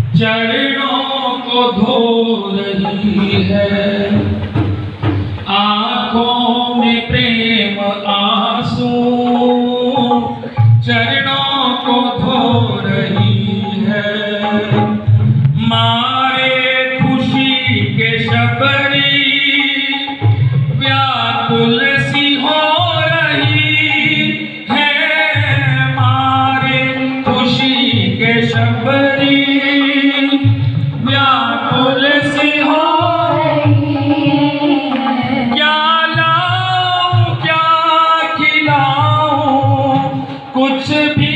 चरणों को धो रही है, आंखों में प्रेम आंसू चरणों को धो रही है। मारे खुशी के शबरी व्याकुल सी हो रही है, मारे खुशी के शबरी व्याकुल सी हो रही है। क्या लाऊं क्या खिलाऊं कुछ भी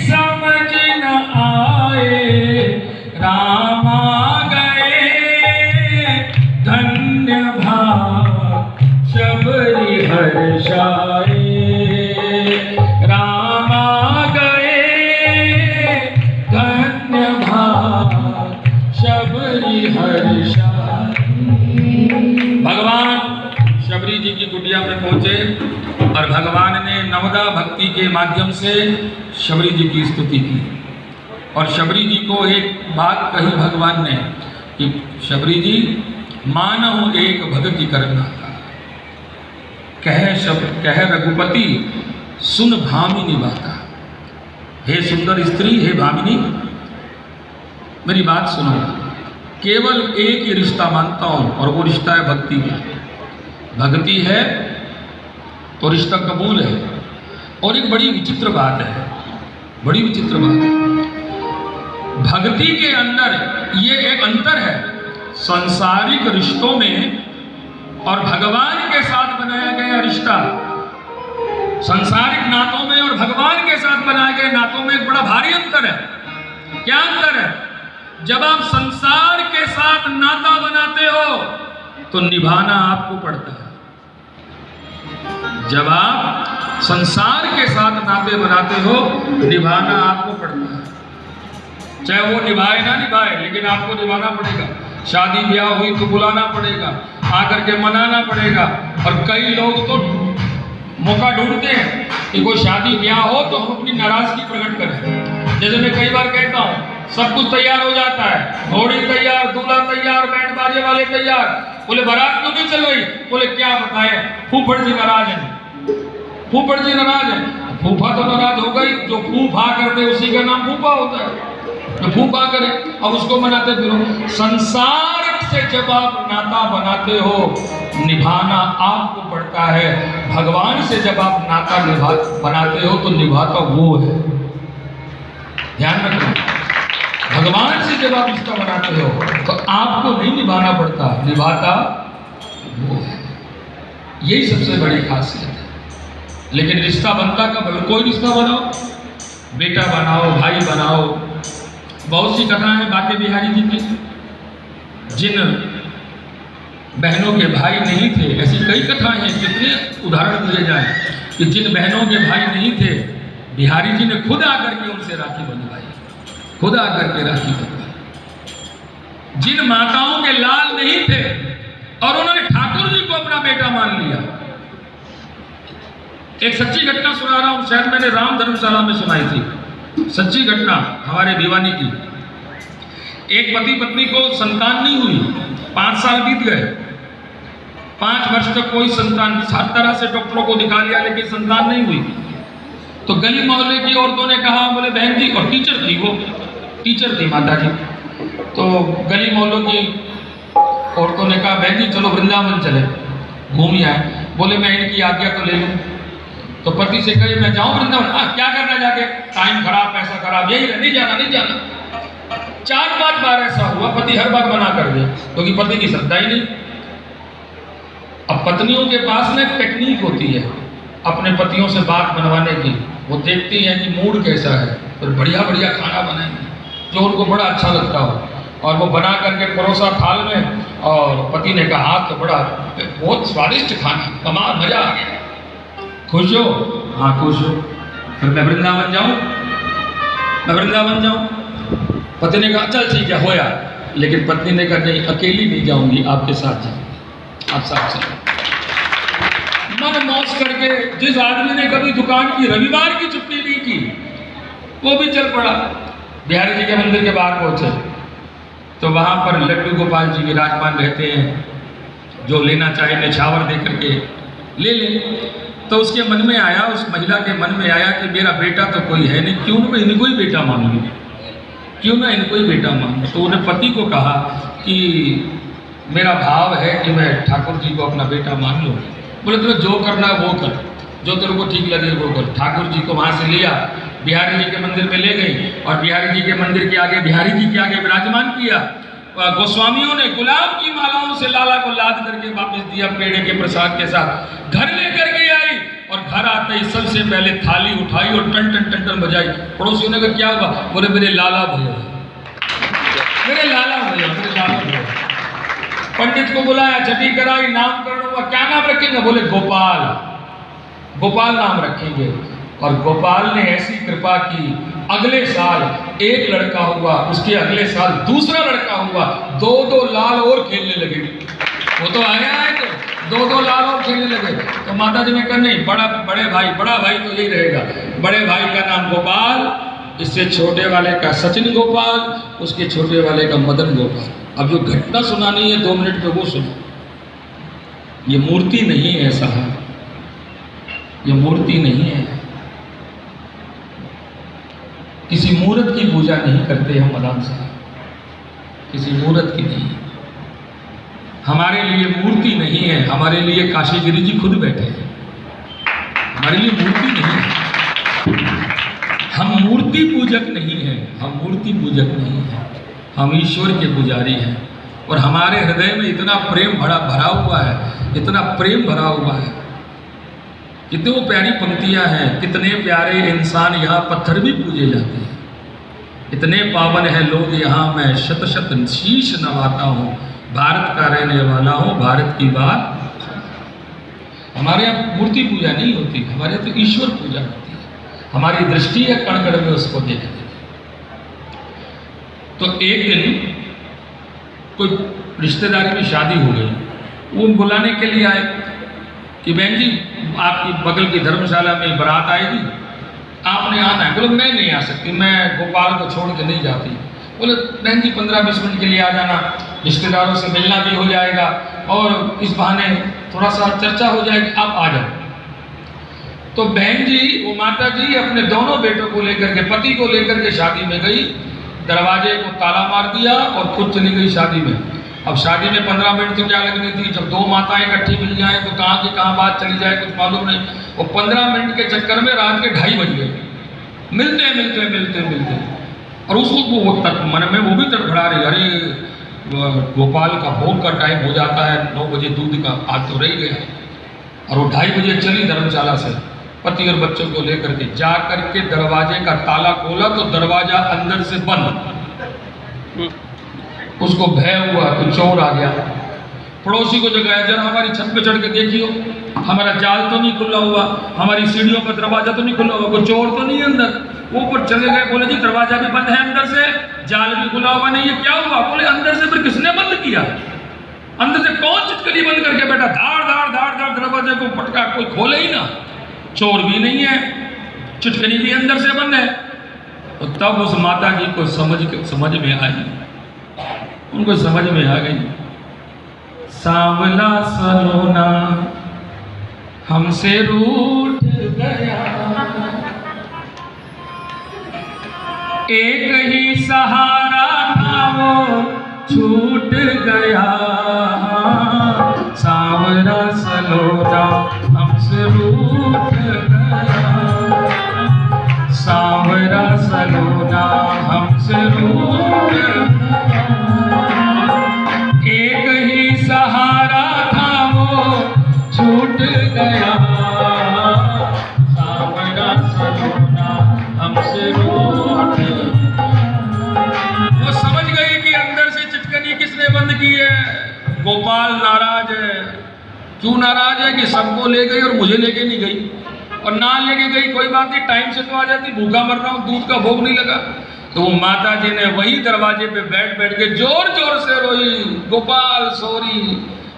समझ न आए, राम आ गए धन्य भाग शबरी हर्षाए, राम आ गए धन्य भाग शबरी हर्षाए। भगवान शबरी जी की कुटिया में पहुंचे और भगवान ने नवदा भक्ति के माध्यम से शबरी जी की स्तुति की। और शबरी जी को एक बात कही भगवान ने कि शबरी जी मानव एक भगति करना, कह रघुपति सुन भामिनी बाता। हे सुंदर स्त्री, हे भामिनी, मेरी बात सुनो। केवल एक ही रिश्ता मानता हूं और वो रिश्ता है भक्ति का। भक्ति है तो रिश्ता कबूल है। और एक बड़ी विचित्र बात है, बड़ी विचित्र बात है, भक्ति के अंदर ये एक अंतर है सांसारिक रिश्तों में और भगवान के साथ बनाया गया रिश्ता। सांसारिक नातों में और भगवान के साथ बनाए गए नातों में एक बड़ा भारी अंतर है। क्या अंतर है? जब आप संसार के साथ नाता बनाते हो तो निभाना आपको पड़ता है। जब आप संसार के साथ नाते बनाते हो निभाना आपको पड़ता है। चाहे वो निभाए ना निभाए, लेकिन आपको निभाना पड़ेगा। शादी ब्याह हुई तो बुलाना पड़ेगा, आकर के मनाना पड़ेगा। और कई लोग तो मौका ढूंढते हैं कि कोई शादी ब्याह हो तो हम अपनी नाराजगी प्रकट करें। जैसे मैं कई बार कहता हूँ, सब कुछ तैयार हो जाता है, घोड़ी तैयार, दूल्हा तैयार, बैंड बाजे वाले तैयार, बोले बारात क्यों नहीं चल रही? बोले क्या बताएं, फूफड़ जी नाराज हैं, फूफड़ जी नाराज हैं। फूफा तो नाराज हो गई, जो फूफा करते उसी का नाम फूफा होता है। जो फूफा करे अब उसको मनाते फिरो। संसार से जब आप नाता बनाते हो निभाना आपको पड़ता है। भगवान से जब आप नाता बनाते हो तो निभाता वो है। ध्यान रखना, भगवान से जब आप रिश्ता बनाते हो तो आपको नहीं निभाना पड़ता, निभाता वो है। यही सबसे बड़ी खासियत है। लेकिन रिश्ता बनता कब है? कोई रिश्ता बनाओ, बेटा बनाओ, भाई बनाओ। बहुत सी कथाएं हैं बाके बिहारी जी की, जिन बहनों के भाई नहीं थे, ऐसी कई कथाएं हैं। कितने उदाहरण दिए जाएं कि जिन बहनों के भाई नहीं थे, बिहारी जी ने खुद आकर के उनसे राखी बंधवाई, खुद आकर के राखी बंधवाई। जिन माताओं के लाल नहीं थे और उन्होंने ठाकुर जी को अपना बेटा मान लिया। एक सच्ची घटना सुना रहा हूं, शायद मैंने राम धर्मशाला में सुनाई थी। सच्ची घटना हमारे दीवानी की। एक पति पत्नी को संतान नहीं हुई, 5 साल बीत गए। 5 वर्ष तक कोई संतान, 7 तरह से डॉक्टरों को दिखा लिया लेकिन संतान नहीं हुई। तो गली मोहल्ले की औरतों ने कहा, बोले बहन जी, और टीचर थी, वो टीचर थी माता जी, तो गली मोहल्लों की औरतों ने कहा बहन जी चलो वृंदावन चले, घूम आए। बोले मैं इनकी आज्ञा तो ले लूँ। तो पति से कहे मैं जाऊँ वृंदावन? क्या करना जाके? टाइम खराब, पैसा खराब, यही नहीं जाना, नहीं जाना। 4-5 बार ऐसा हुआ, पति हर बार मना कर दिया क्योंकि पति की श्रद्धा ही नहीं। अब पत्नियों के पास में एक टेक्निक होती है अपने पतियों से बात बनवाने की। वो देखती हैं कि मूड कैसा है, तो बढ़िया बढ़िया खाना बनाएंगे जो उनको बड़ा अच्छा लगता हो। और वो बना करके परोसा थाल में, और पति ने कहा आज तो बड़ा बहुत स्वादिष्ट खाना, कमाल, मजा आ गया। खुश हो? हाँ खुश हो। फिर मैं वृंदावन जाऊं, मैं वृंदावन जाऊं? पति ने कहा चल ठीक है होया। लेकिन पत्नी ने कहा नहीं, अकेली नहीं जाऊंगी, आपके साथ जाऊंगी, आप साथ चलो। मन मौज करके जिस आदमी ने कभी दुकान की रविवार की छुट्टी नहीं की वो भी चल पड़ा। बिहारी जी के मंदिर के बाहर पहुंचे तो वहां पर लड्डू गोपाल जी विराजमान रहते हैं, जो लेना चाहे निछावर दे करके ले ले। तो उसके मन में आया, उस महिला के मन में आया कि मेरा बेटा तो कोई है नहीं, क्यों ना इनको ही बेटा मान लूँ, क्यों ना इनको ही बेटा मान लूँ। तो उन्हें पति को कहा कि मेरा भाव है कि मैं ठाकुर जी को अपना बेटा मान लूँ। बोले तुम्हें जो करना है वो कर, जो तेरे को ठीक लगे वो कर। ठाकुर जी को वहाँ से लिया, बिहारी जी के मंदिर में ले गई और बिहारी जी के मंदिर के आगे, बिहारी जी के आगे विराजमान किया। गोस्वामियों ने गुलाब की मालाओं से लाला को लाद करके वापस दिया पेड़े के प्रसाद के साथ। घर लेकर के आई और घर आते ही सबसे पहले थाली उठाई और टन टन टन टन बजाई। पड़ोसियों ने कहा क्या हुआ? बोले मेरे लाला भैया, मेरे लाला भैया, मेरे लाला भैया। पंडित को बुलाया, छठी कराई, नामकरण हुआ। क्या नाम रखेंगे? बोले गोपाल, गोपाल नाम रखेंगे। और गोपाल ने ऐसी कृपा की, अगले साल एक लड़का हुआ, उसके अगले साल दूसरा लड़का हुआ, दो दो लाल और खेलने लगे। वो तो आया है तो दो दो लाल और खेलने लगे। तो माता जी ने कहा नहीं, बड़े भाई, बड़ा भाई तो यही रहेगा, बड़े भाई का नाम गोपाल, इससे छोटे वाले का सचिन गोपाल, उसके छोटे वाले का मदन गोपाल। अब जो घटना सुनानी है 2 मिनट में वो सुनो। ये मूर्ति नहीं है साहब, ये मूर्ति नहीं है। किसी मूर्त की पूजा नहीं करते हम मदान साहब, किसी मूर्त की नहीं। हमारे लिए मूर्ति नहीं है, हमारे लिए काशी गिरी जी खुद बैठे हैं, हमारे लिए मूर्ति नहीं है। हम मूर्ति पूजक नहीं हैं, हम मूर्ति पूजक नहीं हैं, हम ईश्वर के पुजारी हैं। और हमारे हृदय में इतना प्रेम भरा हुआ है, इतना प्रेम भरा हुआ है। कितनी वो प्यारी पंक्तियां हैं, कितने प्यारे इंसान यहाँ पत्थर भी पूजे जाते हैं, इतने पावन है लोग यहाँ, मैं शत शत शीश नवाता हूँ, भारत का रहने वाला हूँ, भारत की बात। हमारे यहाँ मूर्ति पूजा नहीं होती, हमारे यहाँ तो ईश्वर पूजा होती है। हमारी दृष्टि है कण कण में उसको देखने। तो एक दिन कोई रिश्तेदारी में शादी हो गई, वो बुलाने के लिए आए कि बहन जी आपकी बगल की धर्मशाला में बारात आएगी, आपने आना है। बोले मैं नहीं आ सकती, मैं गोपाल को छोड़ के नहीं जाती। बोले बहन जी 15-20 मिनट के लिए आ जाना, रिश्तेदारों से मिलना भी हो जाएगा और इस बहाने थोड़ा सा चर्चा हो जाएगी, आप आ जाओ। तो बहन जी, वो माता जी अपने दोनों बेटों को लेकर के, पति को लेकर के शादी में गई, दरवाजे को ताला मार दिया और खुद चली गई शादी में। अब शादी में 15 मिनट तो क्या लगनी थी, जब 2 माताएं इकट्ठी मिल जाए तो कहाँ की कहाँ बात चली जाए कुछ मालूम नहीं। वो 15 मिनट के चक्कर में रात के 2:30 बज गए, मिलते। और उसको वो मन में वो भी तड़फड़ा रही, अरे गोपाल का भोग का टाइम हो जाता है, 9 बजे दूध का, आज तो रह गया। और वो 2:30 बजे चली धर्मशाला से पति और बच्चों को लेकर के, जा करके दरवाजे का ताला खोला तो दरवाजा अंदर से बंद। उसको भय हुआ कि चोर आ गया। पड़ोसी को जगाया, जरा हमारी छत पे चढ़ के देखियो, हमारा जाल तो नहीं खुला हुआ, हमारी सीढ़ियों का दरवाजा तो नहीं खुला हुआ, कोई चोर तो नहीं है अंदर। ऊपर चले गए, बोले जी दरवाजा भी बंद है अंदर से, जाल भी खुला हुआ नहीं है, क्या हुआ? बोले अंदर से। फिर किसने बंद किया? अंदर से कौन चिटकली बंद करके बैठा? धाड़ दरवाजे को पटका, कोई खोले ही ना, चोर भी नहीं है, चिटकली भी अंदर से बंद है। तो तब उस माता जी को समझ में आई, उनको समझ में आ गई, सांवला सलोना हमसे रूठ गया, एक ही सहारा था वो छूट गया, सांवला सलोना हमसे रूठ गया, सांवला सलोना हमसे रूठ गया, एक ही सहारा था वो छूट गया, सांवला सलोना हमसे रूठ गया। वो समझ गई कि अंदर से चिटकनी किसने बंद की है। गोपाल नाराज है। क्यों नाराज है? कि सबको ले गई और मुझे लेके नहीं गई, और ना लेके गई कोई बात नहीं, टाइम से तो आ जाती, भूखा मर रहा हूँ, दूध का भोग नहीं लगा। तो वो माता जी ने वही दरवाजे पे बैठ के जोर जोर से रोई, Gopal sorry,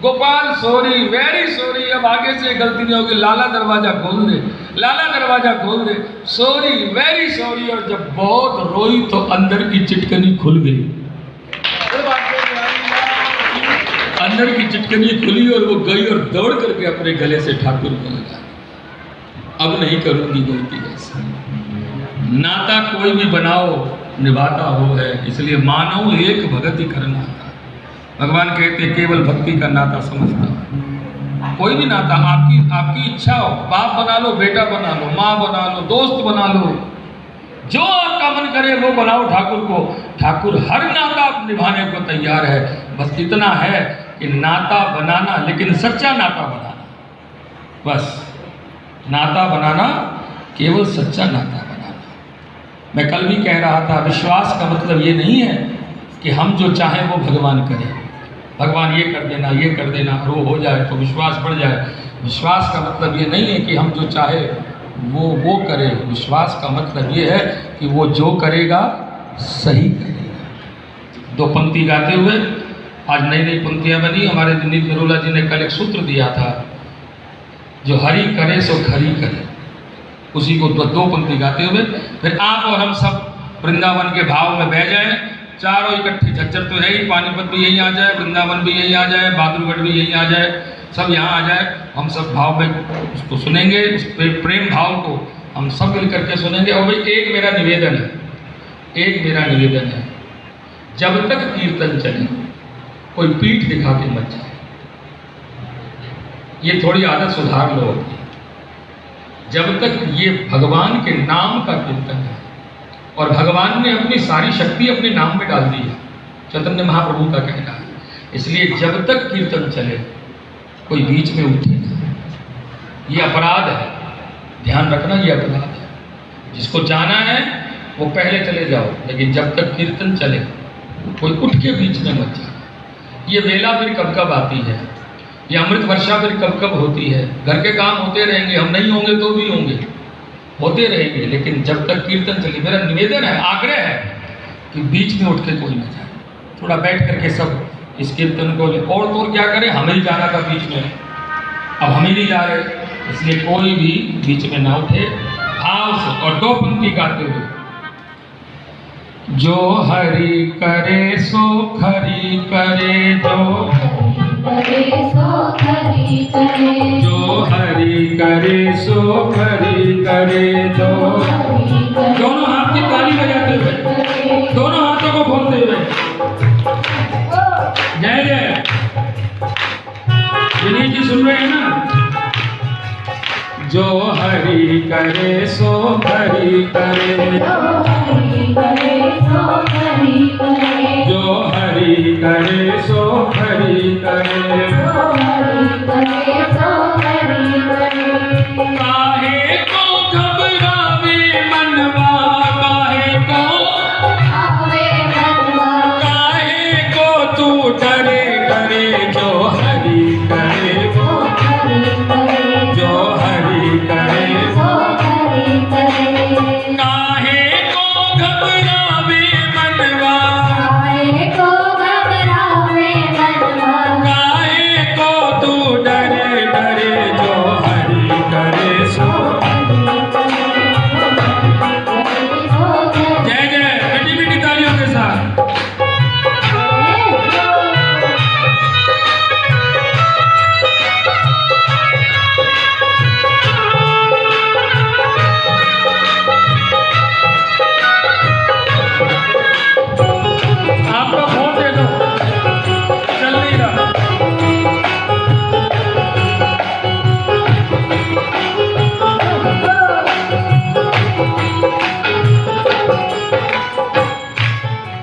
Gopal sorry, very sorry, अब आगे से गलती नहीं होगी, लाला दरवाजा खोल दे, लाला दरवाजा खोल दे, सॉरी, वेरी सॉरी। और जब बहुत रोई तो अंदर की चिटकनी खुल गई, अंदर की चिटकनी खुली और वो गई और दौड़ करके अपने गले से ठाकुर को लगा, अब नहीं करूंगी गलती ऐसी। नाता कोई भी बनाओ निभाता हो है, इसलिए मानो एक भगत ही करना। भगवान कहते केवल भक्ति का नाता समझता। कोई भी नाता, आपकी इच्छा हो, बाप बना लो, बेटा बना लो, माँ बना लो, दोस्त बना लो, जो आपका मन करे वो बनाओ ठाकुर को। ठाकुर हर नाता निभाने को तैयार है, बस इतना है कि नाता बनाना, लेकिन सच्चा नाता बनाना, बस नाता बनाना, केवल सच्चा नाता बनाना। मैं कल भी कह रहा था, विश्वास का मतलब ये नहीं है कि हम जो चाहें वो भगवान करें, भगवान ये कर देना, ये कर देना, और वो हो जाए तो विश्वास बढ़ जाए। विश्वास का मतलब ये नहीं है कि हम जो चाहे वो करें। विश्वास का मतलब ये है कि वो जो करेगा सही करेगा। दो पंक्ति गाते हुए आज नई नई पंक्तियाँ बनी। हमारे दिलीप नरोला जी ने कल एक सूत्र दिया था, जो हरि करे सो खरी करे, उसी को दो पंक्ति गाते हुए फिर आप और हम सब वृंदावन के भाव में बह जाएं। चारों इकट्ठे, झज्जर तो है ही, पानीपत भी यहीं आ जाए, वृंदावन भी यहीं आ जाए, बहादुरगढ़ भी यहीं आ जाए, सब यहाँ आ जाए, हम सब भाव में उसको सुनेंगे, उस प्रेम भाव को हम सब मिल करके सुनेंगे। और भाई एक मेरा निवेदन है, जब तक कीर्तन चले कोई पीठ दिखा के मत जाए, ये थोड़ी आदत सुधार लो। जब तक ये भगवान के नाम का कीर्तन है, और भगवान ने अपनी सारी शक्ति अपने नाम में डाल दी है, चैतन्य महाप्रभु का कहना है, इसलिए जब तक कीर्तन चले कोई बीच में उठे ना, ये अपराध है, ध्यान रखना, ये अपराध है। जिसको जाना है वो पहले चले जाओ, लेकिन जब तक कीर्तन चले कोई उठ के बीच में मत जाओ। ये वेला फिर कब कब आती है, ये अमृत वर्षा फिर कब कब होती है। घर के काम होते रहेंगे, हम नहीं होंगे तो भी होंगे, होते रहेंगे, लेकिन जब तक कीर्तन चले, मेरा निवेदन है, आग्रह है कि बीच में उठ के कोई न जाए, थोड़ा बैठ करके सब इस कीर्तन को ले। और तो क्या करें, हमें ही जाना था बीच में, अब हम ही नहीं जा रहे, इसलिए कोई भी बीच में ना उठे, भाव से। और दो पंक्ति गाते हुए, जो हरि करे सो खरी करे, जो हरि करे सो खरी करे, दोनों हाथ की ताली बजाते हुए, दोनों हाथों को खोलते हुए, जय जय। विनीत जी सुन रहे हैं ना? जो हरि करे सो खरी करे, जो हरि करे सो खरी करे, काहे को घबरावे मनवा, काहे को तू डरे डरे, जो हरि करे, जो हरि करे, काहे को घबरावे मनवा, काहे को तू डरे डरे, जो हरि करे सो। जय जय, मीठी मीठी तालियों के साथ। आपका फोन दे दो, चल नहीं रहा।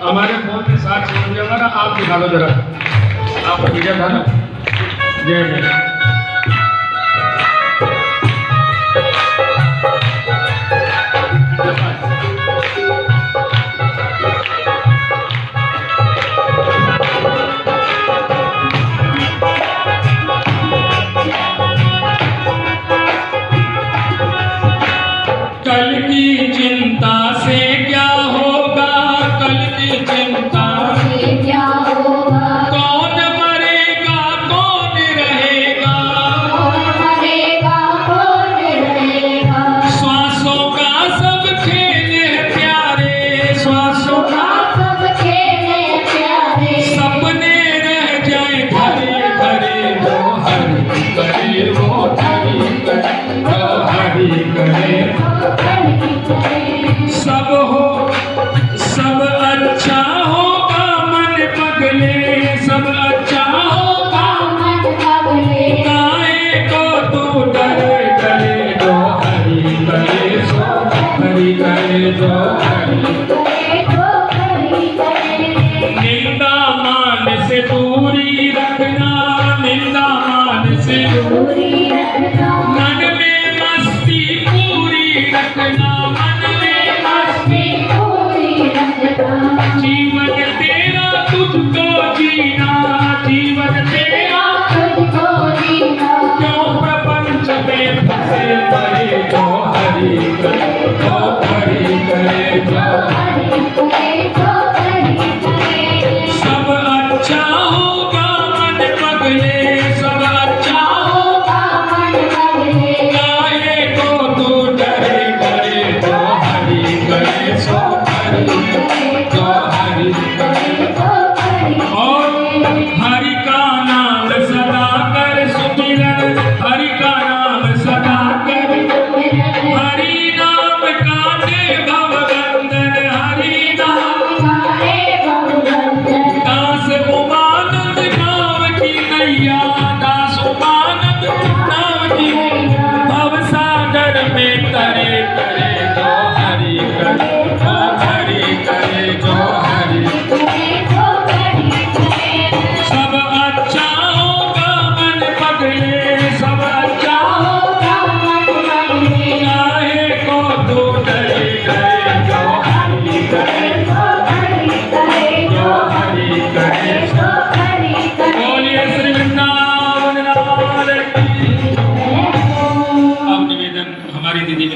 हमारे फोन के साथ छोड़ दिया ना, आप दिखा दो जरा, आप भतीजा था ना। जय जय।